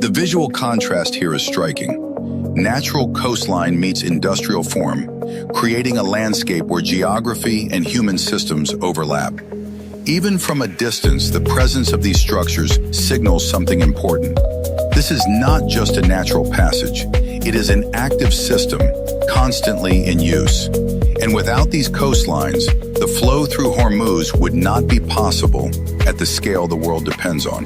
The visual contrast here is striking. Natural coastline meets industrial form, creating a landscape where geography and human systems overlap. Even from a distance, the presence of these structures signals something important. This is not just a natural passage. It is an active system, constantly in use. And without these coastlines, the flow through Hormuz would not be possible at the scale the world depends on.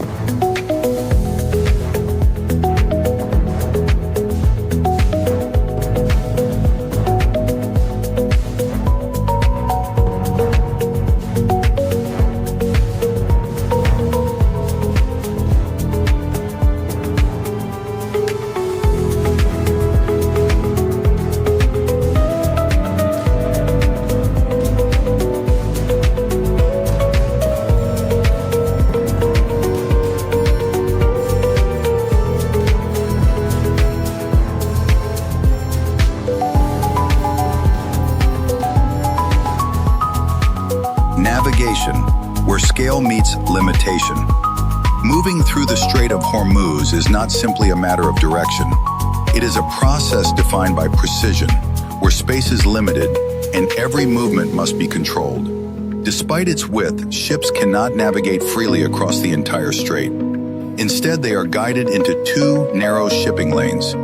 Navigation, where scale meets limitation. Moving through the Strait of Hormuz is not simply a matter of direction. It is a process defined by precision, where space is limited and every movement must be controlled. Despite its width, ships cannot navigate freely across the entire strait. Instead, they are guided into two narrow shipping lanes,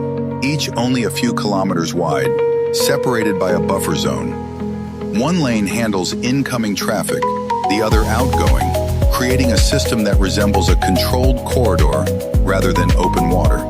each only a few kilometers wide, separated by a buffer zone. One lane handles incoming traffic, the other outgoing, creating a system that resembles a controlled corridor rather than open water.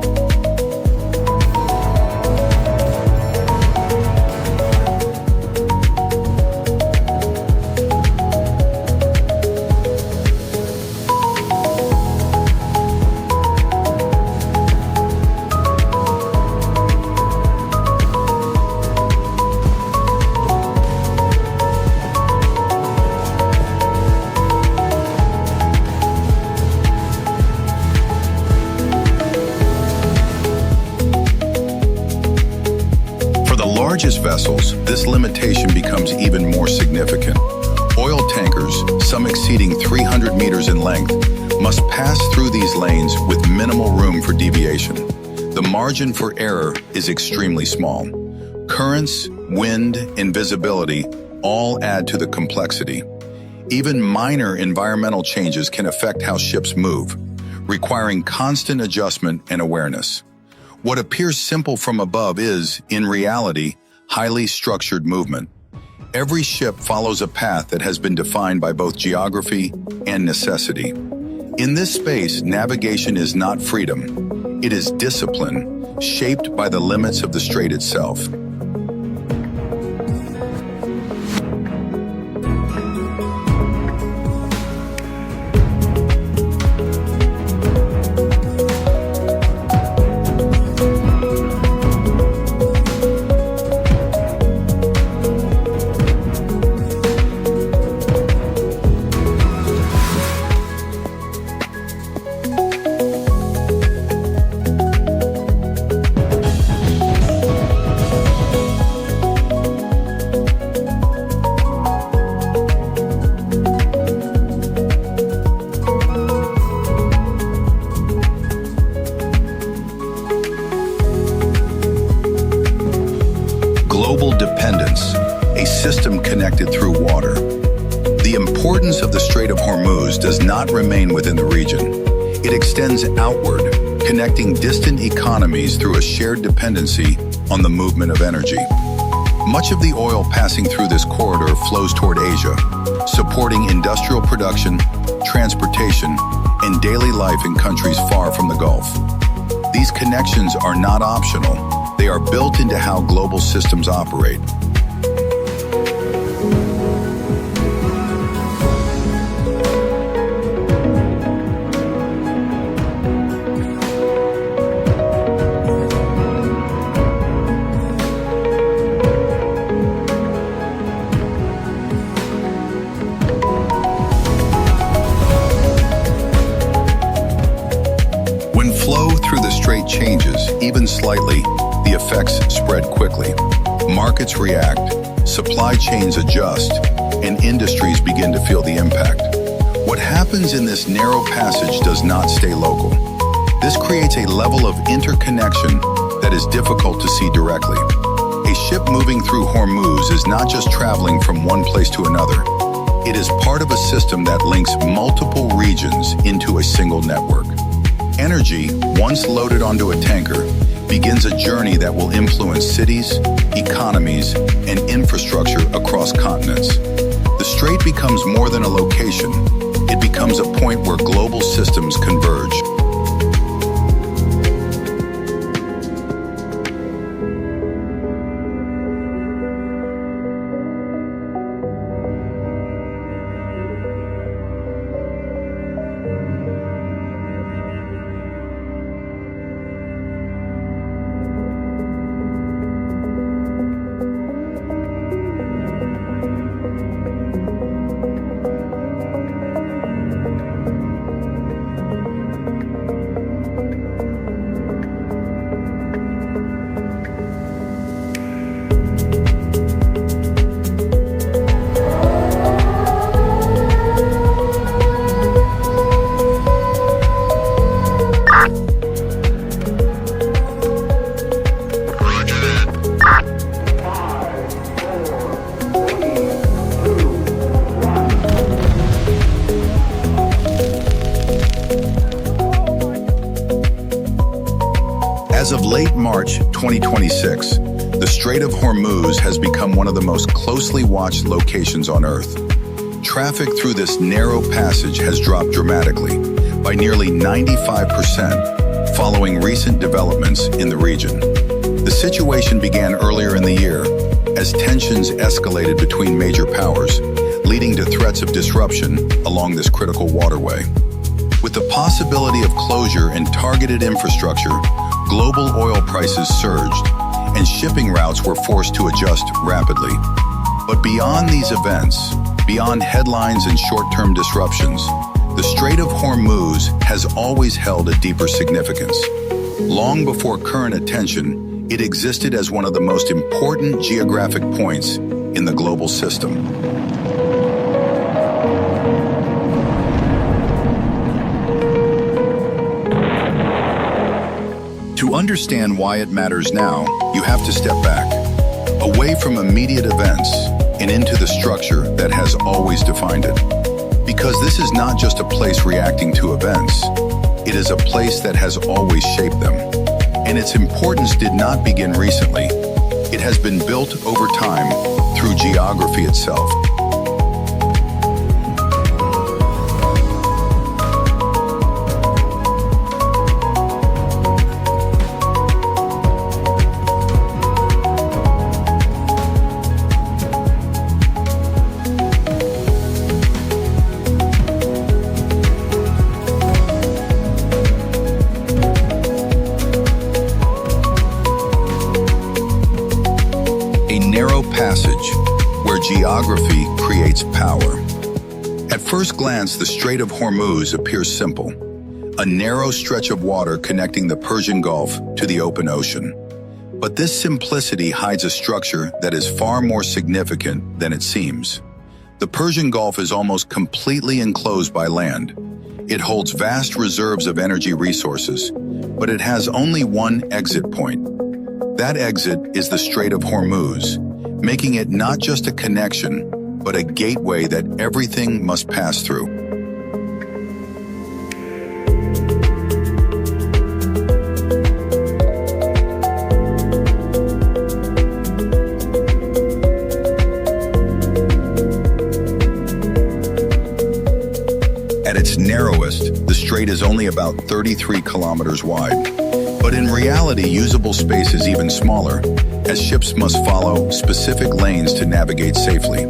Largest vessels, this limitation becomes even more significant. Oil tankers, some exceeding 300 meters in length, must pass through these lanes with minimal room for deviation. The margin for error is extremely small. Currents, wind, and visibility all add to the complexity. Even minor environmental changes can affect how ships move, requiring constant adjustment and awareness. What appears simple from above is, in reality, highly structured movement. Every ship follows a path that has been defined by both geography and necessity. In this space, navigation is not freedom. It is discipline, shaped by the limits of the strait itself. Global dependence, a system connected through water. The importance of the Strait of Hormuz does not remain within the region. It extends outward, connecting distant economies through a shared dependency on the movement of energy. Much of the oil passing through this corridor flows toward Asia, supporting industrial production, transportation, and daily life in countries far from the Gulf. These connections are not optional. They are built into how global systems operate. When flow through the strait changes, even slightly, the effects spread quickly. Markets react, supply chains adjust, and industries begin to feel the impact. What happens in this narrow passage does not stay local. This This creates a level of interconnection that is difficult to see directly. A ship moving through Hormuz is not just traveling from one place to another. It is part of a system that links multiple regions into a single network. Energy, once loaded onto a tanker, begins a journey that will influence cities, economies, and infrastructure across continents. The strait becomes more than a location. It becomes a point where global systems converge. As of late March 2026, the Strait of Hormuz has become one of the most closely watched locations on Earth. Traffic through this narrow passage has dropped dramatically, by nearly 95%, following recent developments in the region. The situation began earlier in the year, as tensions escalated between major powers, leading to threats of disruption along this critical waterway. With the possibility of closure and targeted infrastructure, global oil prices surged, and shipping routes were forced to adjust rapidly. But beyond these events, beyond headlines and short-term disruptions, the Strait of Hormuz has always held a deeper significance. Long before current attention, it existed as one of the most important geographic points in the global system. To understand why it matters now, you have to step back, away from immediate events and into the structure that has always defined it. Because this is not just a place reacting to events, it is a place that has always shaped them. And its importance did not begin recently. It has been built over time through geography itself. Narrow passage where geography creates power. At first glance, the Strait of Hormuz appears simple, a narrow stretch of water connecting the Persian Gulf to the open ocean. But this simplicity hides a structure that is far more significant than it seems. The Persian Gulf is almost completely enclosed by land. It holds vast reserves of energy resources, but it has only one exit point. That exit is the Strait of Hormuz, making it not just a connection, but a gateway that everything must pass through. At its narrowest, the strait is only about 33 kilometers wide. But in reality, usable space is even smaller, as ships must follow specific lanes to navigate safely.